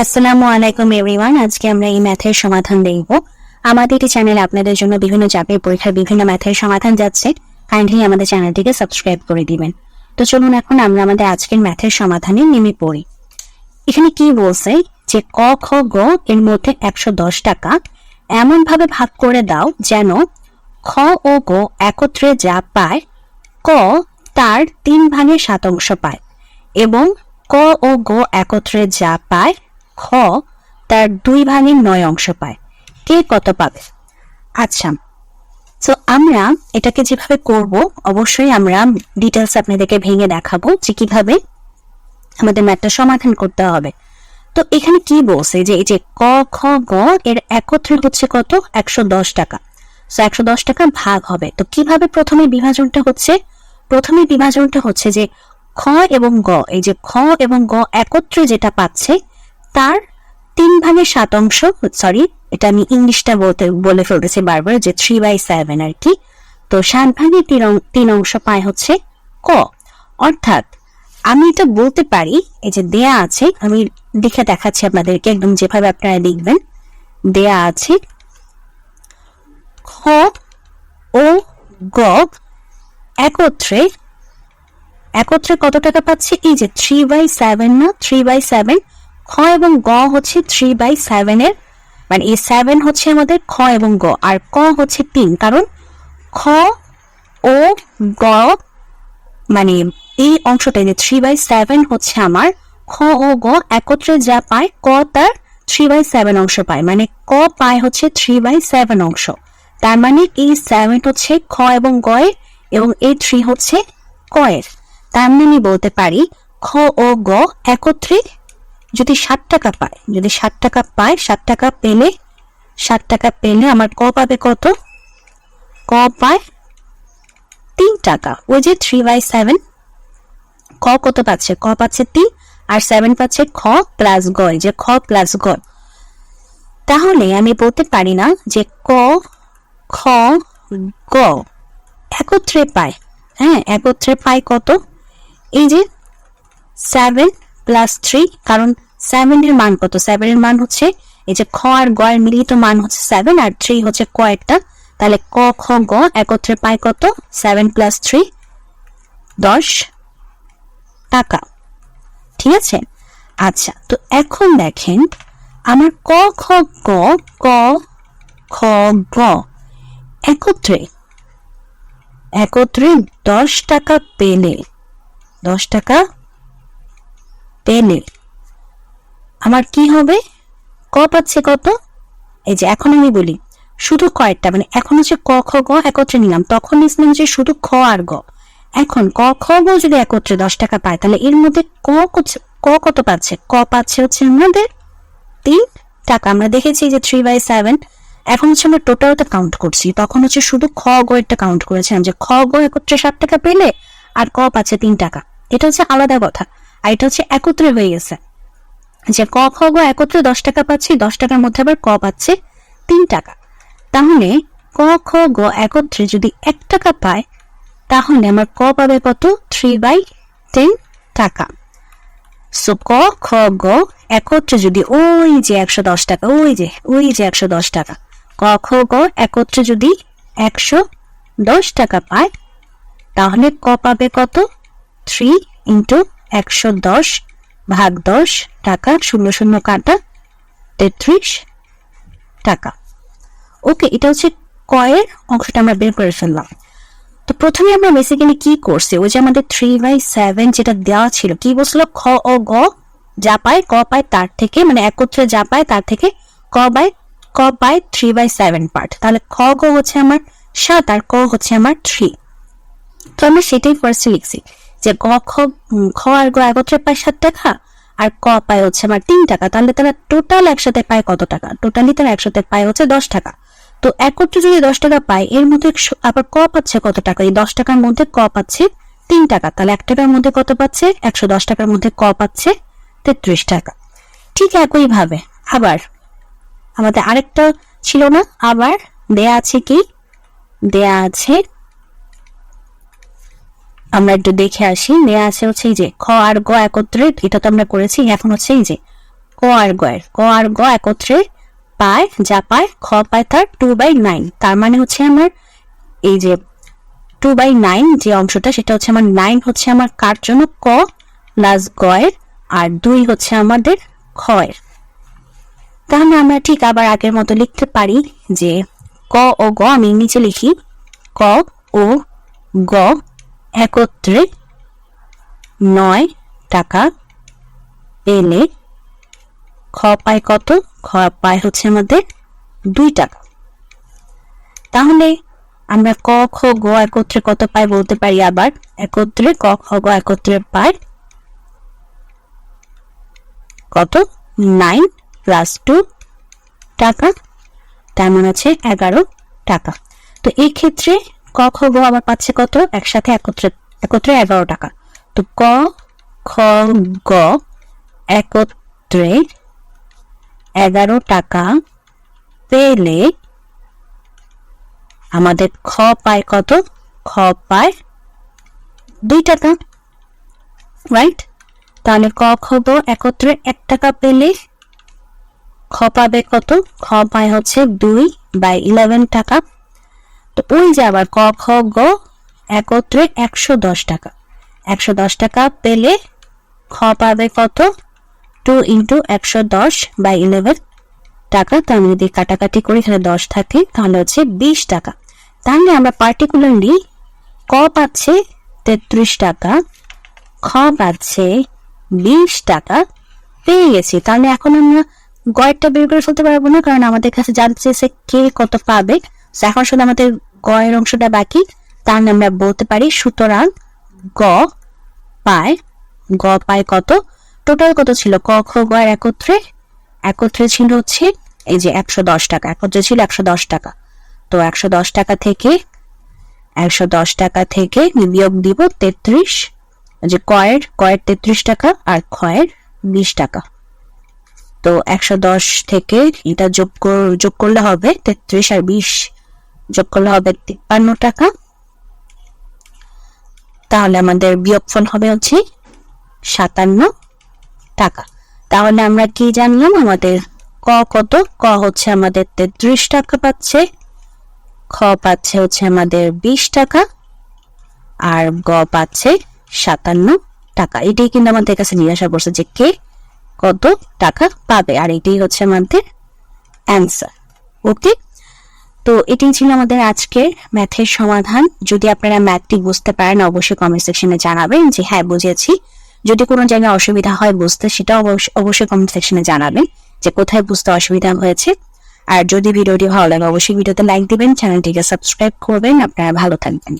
আসসালামু আলাইকুম এভরিওয়ান। আজকে আমরা এই ম্যাথের সমাধান দেখব। আমাদের এই চ্যানেলে আপনাদের জন্য বিভিন্ন চাপের পরীক্ষার বিভিন্ন ম্যাথের সমাধান যাচ্ছে। কাইন্ডলি আমাদের চ্যানেলটিকে সাবস্ক্রাইব করে দিবেন। তো চলুন এখন আমরা আমাদের আজকের ম্যাথের সমাধানে নেমে পড়ি। এখানে কি বলছে যে ক খ গ এর মধ্যে 110 টাকা এমন ভাবে ভাগ করে দাও যেন খ ও গ একত্রে যা পায় ক তার 3/7 পায় এবং ক ও গ একত্রে যা পায় খ তার 2/9 পায়। কে কত পাবে? আচ্ছা, তো আমরা এটাকে যেভাবে করব অবশ্যই আমরা ডিটেলস আপনাদেরকে ভেঙে দেখাবো যে কিভাবে আমাদের ম্যাথটা সমাধান করতে হবে। তো এখানে কি বলছে যে এই যে ক খ গ এর একত্রে হচ্ছে কত? 110 টাকা। তো 110 টাকা ভাগ হবে। তো কিভাবে প্রথমে বিভাজনটা হচ্ছে? প্রথমে বিভাজনটা হচ্ছে যে খ এবং গ, এই যে খ এবং গ একত্রে যেটা পাচ্ছে তার 3/7, সরি এটা আমি ইংলিশটা বলে ফেলতেছি বারবার, যে 3/7 আর কি। তো 7/3 পায় হচ্ছে ক। অর্থাৎ আমি এটা বলতে পারি, এই যে দেয়া আছে, আমি লিখে দেখাচ্ছি আপনাদেরকে একদম যেভাবে আপনারা লিখবেন। দেয়া আছে খ ও গ একত্রে কত টাকা পাচ্ছে? এই যে 3/7 না, 3/7। খ এবং গ হচ্ছে 3/7 এর, মানে এই 7 হচ্ছে আমাদের খ এবং গ, আর ক হচ্ছে 3, কারণ খ ও গ মানে এই অংশটা যে 3/7 হচ্ছে আমার খ ও গ একত্রে যা পায় ক তার 3/7 অংশ পায়, মানে ক পায় হচ্ছে 3/7 অংশ। তার মানে এই 7 হচ্ছে খ এবং গ এর এবং এই 3 হচ্ছে ক এর। তার মানে আমি বলতে পারি খ ও গ একত্রে যদি 60 টাকা পায়, যদি 60 টাকা পায়, 60 টাকা পেলে আমার ক পাবে কত? ক পায় 3 টাকা। ওই যে 3/7, ক কত পাচ্ছে? ক পাচ্ছে 3 আর 7 পাচ্ছে খ প্লাস গ, যে খ প্লাস গ। তাহলে আমি বলতে পারি না যে ক খ গ একত্রে পায়, হ্যাঁ একত্রে পায় কত? এই যে 7 প্লাস 3, কারণ 7 এর মান কত? 7 এর মান হচ্ছে এই যে খ আর গ এর মিলিত মান হচ্ছে 7 আর 3 হচ্ছে ক একটা। তাহলে ক খ গ একত্রে পায় কত? 7 প্লাস 3 10 টাকা। ঠিক আছে? আচ্ছা, তো এখন দেখেন আমার ক খ গ একত্রে 10 টাকা পেলে আমার কি হবে? ক পাচ্ছে কত? এই যে এখন আমি বলি শুধু কয়েকটা, মানে এখন হচ্ছে ক খ গ একত্রে নিলাম, তখন নিলাম যে শুধু খ আর গ। এখন ক খ গ যদি একত্রে 10 টাকা পায়, তাহলে এর মধ্যে ক কত পাচ্ছে? ক পাচ্ছে হচ্ছে আমাদের 3 টাকা। আমরা দেখেছি যে 3/7। এখন হচ্ছে আমরা টোটালটা কাউন্ট করছি, তখন হচ্ছে শুধু খ গ এরটা কাউন্ট করেছিলাম যে খ গ একত্রে 60 টাকা পেলে আর ক পাচ্ছে 3 টাকা। এটা হচ্ছে আলাদা কথা, আর এটা হচ্ছে একত্রে হয়ে গেছে যে ক খ গ একত্রে 10 টাকা পাচ্ছি, 10 টাকার মধ্যে আবার ক পাচ্ছে 3 টাকা। তাহলে ক খ গ একত্রে যদি 1 টাকা পায়, তাহলে আমার ক পাবে কত? 3/10 টাকা। সো ক খ গ একত্রে যদি ওই যে 110 টাকা, ওই যে 110 টাকা, ক খ গ একত্রে যদি 110 টাকা পায়, তাহলে ক পাবে কত? 3 × 110 ভাগ 10 টাকা, 0 কাটা 33 টাকা। ওকে, এটা হচ্ছে ক এর অংশটা আমরা বের করে ফেললাম। তো প্রথমে আমরা বেসিক্যালি কি করছি, ওই যে আমাদের 3/7 যেটা দেওয়া ছিল, কি বলছিল? খ ও গ যা পায় ক পায় তার থেকে, মানে একত্রে যা পায় তার থেকে ক পায় 3/7 পার্ট। তাহলে খ গ হচ্ছে আমার 7 আর ক হচ্ছে আমার 3। তো আমরা সেটাই ফার্স্টে লিখছি যে খ আর গ একত্রে পায় 7 টাকা আর ক পায় হচ্ছে আমার 3 টাকা। তাহলে তারা টোটাল একসাথে পায় কত টাকা? টোটালি তারা একসাথে পায় হচ্ছে 10 টাকা। তো একত্রে যদি 10 টাকা পায়, এর মধ্যে আবার ক পাচ্ছে কত টাকা? এই 10 টাকার মধ্যে ক পাচ্ছে 3 টাকা। তাহলে 1 টাকার মধ্যে কত পাচ্ছে? 110 টাকার মধ্যে ক পাচ্ছে 33 টাকা। ঠিক একইভাবে আবার আমাদের আরেকটা ছিল না, আবার দেয়া আছে কি? দেয়া আছে, আমরা একটু দেখে আসি। দেয়া আছে হচ্ছে এই যে খ আর গ একত্রে, এটা তো আমরা করেছি। এখন হচ্ছে এই যে খ ক আর গ একত্রে পায়, যা পায় খ পায় তার 2/9। তার মানে হচ্ছে আমার এই যে 2/9 যে অংশটা, সেটা হচ্ছে আমার 9 হচ্ছে আমার কার জন্য, ক প্লাস গ এর, আর 2 হচ্ছে আমাদের খ এর। তাহলে আমরা ঠিক আবার আগের মতো লিখতে পারি যে ক ও গ, আমি নিচে লিখি, ক ও গ একত্রে 9 টাকা পেলে খ পায় কত, খ পায় হচ্ছে আমাদের 2 টাকা। তাহলে আমরা ক খ গ একত্রে কত পাই বলতে পারি, আবার একত্রে ক খ গ একত্রে পায় কত, 9 প্লাস 2 টাকা, তার মানে হচ্ছে 11 টাকা। তো এই ক্ষেত্রে ক খ গ আবার পাচ্ছে কত, একসাথে একত্রে 11 টাকা। তো ক খ গ একত্রে 11 টাকা পেলে আমাদের খ পায় কত, খ পায় 2 টাকা, রাইট? তাহলে ক খ গ একত্রে 1 টাকা পেলে খ পাবে কত, খ পায় হচ্ছে 2/11 টাকা। তো ওই যে আবার ক খ গ একত্রে 110 টাকা, 110 টাকা পেলে খ পাবে কত, 2 × 110/11 টাকা। তো আমি যদি কাটাকাটি করি তাহলে 10 থাকে, তাহলে হচ্ছে 20 টাকা। তাহলে আমরা পার্টিকুলারলি ক পাচ্ছে 33 টাকা, খ পাচ্ছে 20 টাকা পেয়ে গেছি। তাহলে এখন আমরা গয়েরটা বের করে ফেলতে পারবো না, কারণ আমাদের কাছে জানতে চেয়েছে কে কত পাবে। এখন শুধু আমাদের গয়ের অংশটা বাকি। তাহলে আমরা বলতে পারি সুতরাং গ পায় কত, টোটাল কত ছিল, ক খ গ একত্রে ছিল হচ্ছে এই যে 110 টাকা, একত্রে ছিল 110 টাকা। তো 110 টাকা থেকে বিয়োগ দিব 33, যে কয়ের 33 টাকা আর খয়ের 20 টাকা। তো 110 থেকে এটা যোগ করলে হবে 33 আর 20 যোগ করলে হবে 53 টাকা। তাহলে আমাদের বিয়োগফল হবে হচ্ছে 57 টাকা। তাহলে আমরা কি জানলাম, আমাদের ক কত, ক হচ্ছে আমাদের 33 টাকা পাচ্ছে, খ পাচ্ছে হচ্ছে আমাদের 20 টাকা, আর গ পাচ্ছে 57 টাকা। এটাই কিন্তু আমাদের কাছে জিজ্ঞাসা করছে যে কে কত টাকা পাবে, আর এটাই হচ্ছে আমাদের অ্যান্সার। ওকে, তো এটাই ছিল আমাদের আজকের ম্যাথের সমাধান। যদি আপনারা ম্যাথটি বুঝতে পারেন অবশ্যই কমেন্ট সেকশনে জানাবেন যে হ্যাঁ বুঝেছি। যদি কোনো জায়গায় অসুবিধা হয় বুঝতে, সেটা অবশ্যই কমেন্ট সেকশনে জানাবেন যে কোথায় বুঝতে অসুবিধা হয়েছে। আর যদি ভিডিওটি ভালো লাগে অবশ্যই ভিডিওতে লাইক দিবেন, চ্যানেলটিকে সাবস্ক্রাইব করবেন। আপনারা ভালো থাকবেন।